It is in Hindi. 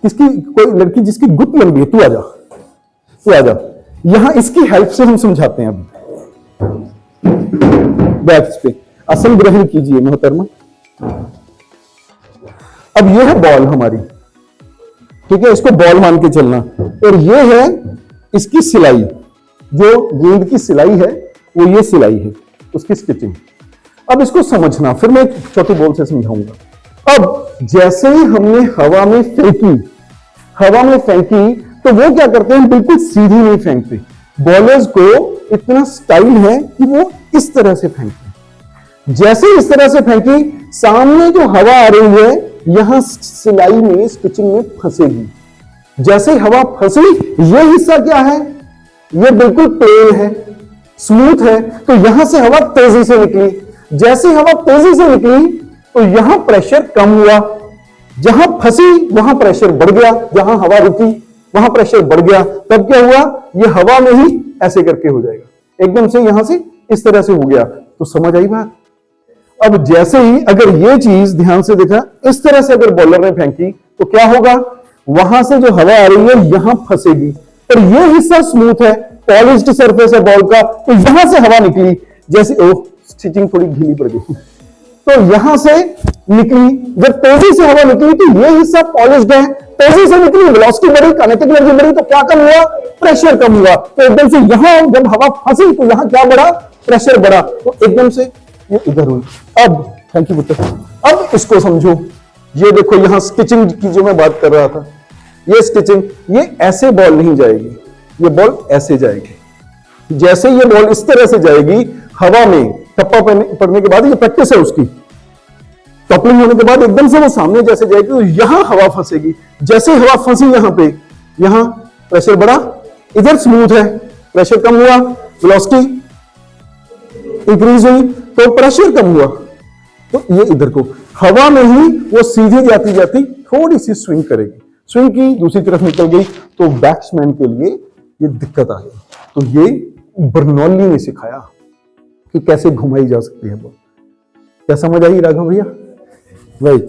किसकी, कोई लड़की जिसकी गुत लंबी है, तू आ जा, तू आ जा, यहां इसकी हेल्प से हम समझाते हैं। अभी बैक पे आसन ग्रहण कीजिए मोहतरमा। अब ये है बॉल हमारी, ठीक है, इसको बॉल मान के चलना। और ये है इसकी सिलाई, जो गेंद की सिलाई है वो ये सिलाई है, उसकी स्टिचिंग। अब इसको समझना, फिर मैं एक छोटी बॉल से समझाऊंगा। अब जैसे ही हमने हवा में फेंकी, तो वो क्या करते हैं, बिल्कुल सीधी नहीं फेंकते। बॉलर्स को इतना स्टाइल है कि वो इस तरह से फेंकते हैं। जैसे इस तरह से फेंकी, सामने जो हवा आ रही है यहां सिलाई में, स्टिचिंग में फंसेगी। जैसे हवा फंसी, ये हिस्सा क्या है, ये बिल्कुल प्लेन है, स्मूथ है, तो यहां से हवा तेजी से निकली। जैसे हवा तेजी से निकली तो यहां प्रेशर कम हुआ, जहां फंसी वहां प्रेशर बढ़ गया, जहां हवा रुकी वहां प्रेशर बढ़ गया। तब क्या हुआ, ये हवा में ही ऐसे करके हो जाएगा, एकदम से यहां से इस तरह से हो गया। तो समझ आई बात। अब जैसे ही अगर ये चीज ध्यान से देखा, इस तरह से अगर बॉलर ने फेंकी तो क्या होगा, वहां से जो हवा आ रही है यहां फंसेगी, और ये हिस्सा स्मूथ है, पॉलिश्ड सरफेस है बॉल का, तो यहां से हवा निकली। जैसे ओह, स्टिचिंग थोड़ी ढीली पड़ गई, तो यहां से निकली, जब तेजी से हवा निकली तो ये हिस्सा पॉलिश्ड है, तेजी से निकली, वेलोसिटी बढ़ी, काइनेटिक एनर्जी बढ़ी, तो क्या कम हुआ, प्रेशर कम हुआ। तो एकदम से यहां जब हवा फंसी तो यहां क्या बढ़ा, प्रेशर बढ़ा, तो एकदम से ये इधर हुई। अब थैंक यू पुत्र, अब इसको समझो। ये देखो यहां स्टिचिंग की जो मैं बात कर रहा था, ये स्टिचिंग, ये ऐसे बॉल नहीं जाएगी, ये बॉल ऐसे जाएगी। जैसे ये बॉल इस तरह से जाएगी हवा में, टप्पा पड़ने के बाद, ये प्रैक्टिस है उसकी, टॉपलिंग होने के बाद एकदम से वो सामने जैसे जाएगी तो यहां हवा फंसेगी। जैसे हवा फंसी यहां पे, यहां प्रेशर बढ़ा, इधर स्मूथ है, प्रेशर कम हुआ, वेलोसिटी इंक्रीज हुई तो प्रेशर कम हुआ, तो ये इधर को हवा में ही वो सीधी जाती जाती थोड़ी सी स्विंग करेगी, स्विंग की दूसरी तरफ निकल गई, तो बैट्समैन के लिए ये दिक्कत आ गई। तो ये बर्नौली ने सिखाया कि कैसे घुमाई जा सकती है बॉल। क्या समझ आई राघव भैया? राइट।